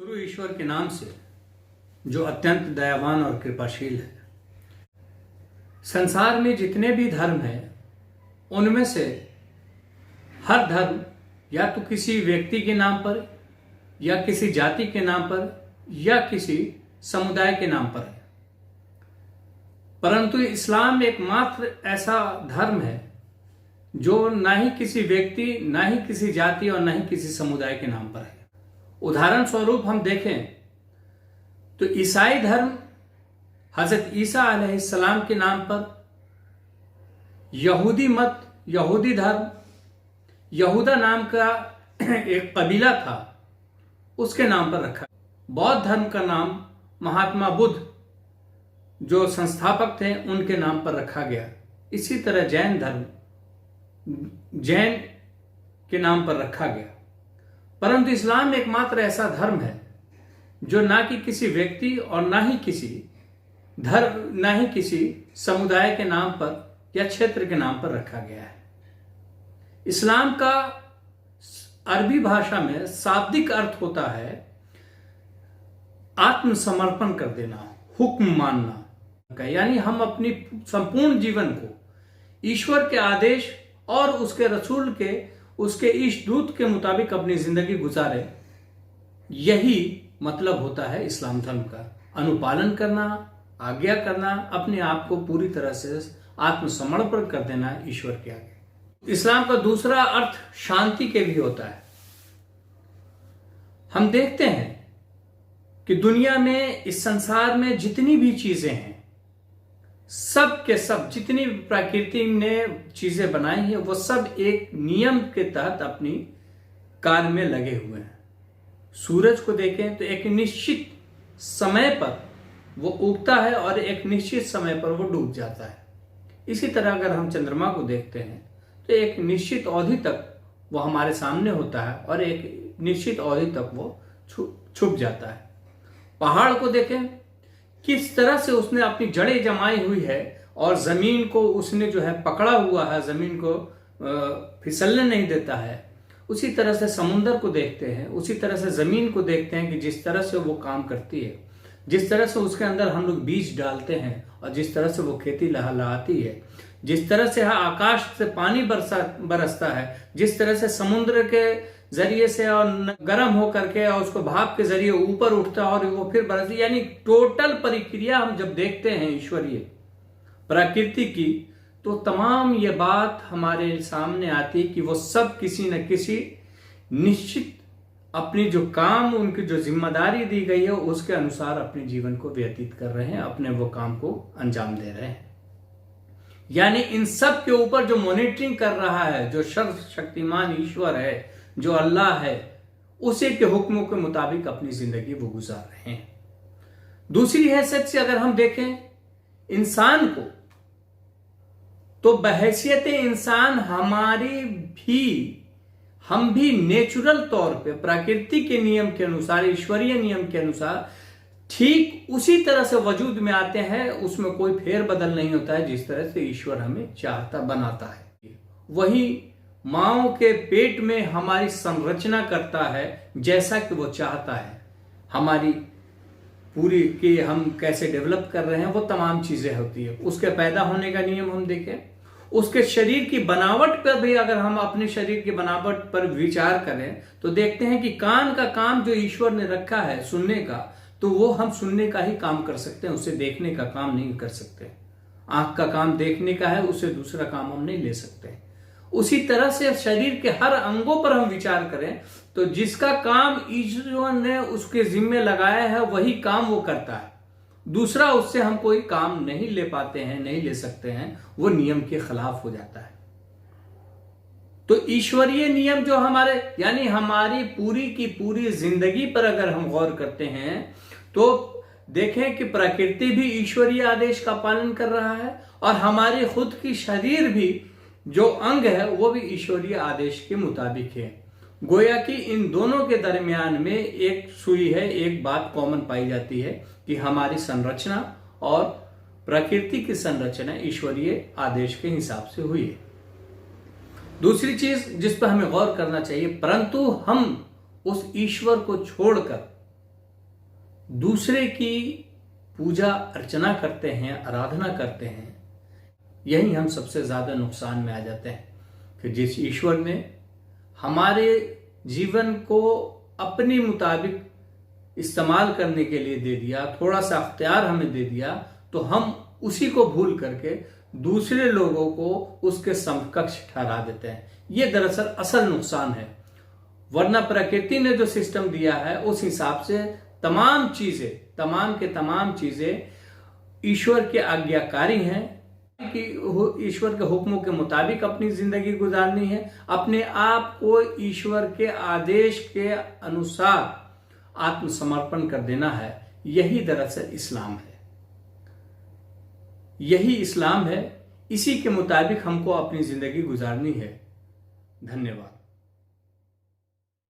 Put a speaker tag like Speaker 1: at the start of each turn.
Speaker 1: शुरू ईश्वर के नाम से जो अत्यंत दयावान और कृपाशील है। संसार में जितने भी धर्म हैं उनमें से हर धर्म या तो किसी व्यक्ति के नाम पर या किसी जाति के नाम पर या किसी समुदाय के नाम पर है, परंतु इस्लाम एकमात्र ऐसा धर्म है जो ना ही किसी व्यक्ति, ना ही किसी जाति और ना ही किसी समुदाय के नाम पर है। उदाहरण स्वरूप हम देखें तो ईसाई धर्म हजरत ईसा अलैहिस्सलाम के नाम पर, यहूदी मत, यहूदी धर्म यहूदा नाम का एक कबीला था उसके नाम पर रखा। बौद्ध धर्म का नाम महात्मा बुद्ध जो संस्थापक थे उनके नाम पर रखा गया। इसी तरह जैन धर्म जैन के नाम पर रखा गया। परंतु इस्लाम एकमात्र ऐसा धर्म है जो ना कि किसी व्यक्ति और ना ही किसी धर्म, ना ही किसी समुदाय के नाम पर या क्षेत्र के नाम पर रखा गया है। इस्लाम का अरबी भाषा में शाब्दिक अर्थ होता है आत्मसमर्पण कर देना, हुक्म मानना, यानी हम अपनी संपूर्ण जीवन को ईश्वर के आदेश और उसके रसूल के, उसके इष्ट दूत के मुताबिक अपनी जिंदगी गुजारे। यही मतलब होता है इस्लाम धर्म का, अनुपालन करना, आज्ञा करना, अपने आप को पूरी तरह से आत्मसमर्पण कर देना ईश्वर के आगे। इस्लाम का दूसरा अर्थ शांति के भी होता है। हम देखते हैं कि दुनिया में, इस संसार में जितनी भी चीजें हैं, सब के सब जितनी प्रकृति ने चीजें बनाई हैं वो सब एक नियम के तहत अपनी कार्य में लगे हुए हैं। सूरज को देखें तो एक निश्चित समय पर वो उगता है और एक निश्चित समय पर वो डूब जाता है। इसी तरह अगर हम चंद्रमा को देखते हैं तो एक निश्चित अवधि तक वो हमारे सामने होता है और एक निश्चित अवधि तक वो छुप जाता है। पहाड़ को देखें किस तरह से उसने अपनी जड़ें जमाई हुई है और जमीन को उसने जो है पकड़ा हुआ है, जमीन को फिसलने नहीं देता है। उसी तरह से समुंदर को देखते हैं, उसी तरह से जमीन को देखते हैं कि जिस तरह से वो काम करती है, जिस तरह से उसके अंदर हम लोग बीज डालते हैं और जिस तरह से वो खेती लहलहाती है, जिस तरह से आकाश से पानी बरसता है, जिस तरह से समुद्र के जरिए से और गर्म होकर के और उसको भाप के जरिए ऊपर उठता है और वो फिर बरसती, यानी टोटल प्रक्रिया हम जब देखते हैं ईश्वरीय प्रकृति की, तो तमाम ये बात हमारे सामने आती कि वो सब किसी न किसी निश्चित अपनी जो काम, उनकी जो जिम्मेदारी दी गई है उसके अनुसार अपने जीवन को व्यतीत कर रहे हैं, अपने वो काम को अंजाम दे रहे हैं। यानी इन सब के ऊपर जो मॉनिटरिंग कर रहा है, जो सर्वशक्तिमान ईश्वर है, जो अल्लाह है, उसी के हुक्मों के मुताबिक अपनी जिंदगी वो गुजार रहे हैं। दूसरी हैसियत से अगर हम देखें इंसान को, तो बहैसियत इंसान हम भी नेचुरल तौर पे प्रकृति के नियम के अनुसार, ईश्वरीय नियम के अनुसार ठीक उसी तरह से वजूद में आते हैं। उसमें कोई फेर बदल नहीं होता है जिस तरह से ईश्वर हमें चाहता बनाता है। वही माओ के पेट में हमारी संरचना करता है जैसा कि वो चाहता है। हमारी पूरी कि हम कैसे डेवलप कर रहे हैं वो तमाम चीजें होती है। उसके पैदा होने का नियम हम देखें, उसके शरीर की बनावट पर भी अगर हम अपने शरीर की बनावट पर विचार करें तो देखते हैं कि कान का काम जो ईश्वर ने रखा है सुनने का, तो वो हम सुनने का ही काम कर सकते हैं, उसे देखने का काम नहीं कर सकते। आंख का काम देखने का है, उसे दूसरा काम हम नहीं ले सकते। उसी तरह से शरीर के हर अंगों पर हम विचार करें तो जिसका काम ईश्वर ने उसके जिम्मे लगाया है वही काम वो करता है। दूसरा उससे हम कोई काम नहीं ले पाते हैं, नहीं ले सकते हैं, वो नियम के खिलाफ हो जाता है। तो ईश्वरीय नियम जो हमारे, यानी हमारी पूरी की पूरी जिंदगी पर अगर हम गौर करते हैं तो देखें कि प्रकृति भी ईश्वरीय आदेश का पालन कर रहा है और हमारी खुद की शरीर भी जो अंग है वो भी ईश्वरीय आदेश के मुताबिक है। गोया कि इन दोनों के दरमियान में एक सुई है, एक बात कॉमन पाई जाती है कि हमारी संरचना और प्रकृति की संरचना ईश्वरीय आदेश के हिसाब से हुई है। दूसरी चीज जिस पर हमें गौर करना चाहिए, परंतु हम उस ईश्वर को छोड़कर दूसरे की पूजा अर्चना करते हैं, आराधना करते हैं, यही हम सबसे ज्यादा नुकसान में आ जाते हैं। कि जिस ईश्वर ने हमारे जीवन को अपने मुताबिक इस्तेमाल करने के लिए दे दिया, थोड़ा सा अख्तियार हमें दे दिया, तो हम उसी को भूल करके दूसरे लोगों को उसके समकक्ष ठहरा देते हैं। ये दरअसल असल नुकसान है। वरना प्रकृति ने जो सिस्टम दिया है उस हिसाब से तमाम चीजें ईश्वर के आज्ञाकारी हैं कि ईश्वर के हुक्मों के मुताबिक अपनी जिंदगी गुजारनी है, अपने आप को ईश्वर के आदेश के अनुसार आत्मसमर्पण कर देना है। यही दरअसल इस्लाम है, यही इस्लाम है। इसी के मुताबिक हमको अपनी जिंदगी गुजारनी है। धन्यवाद।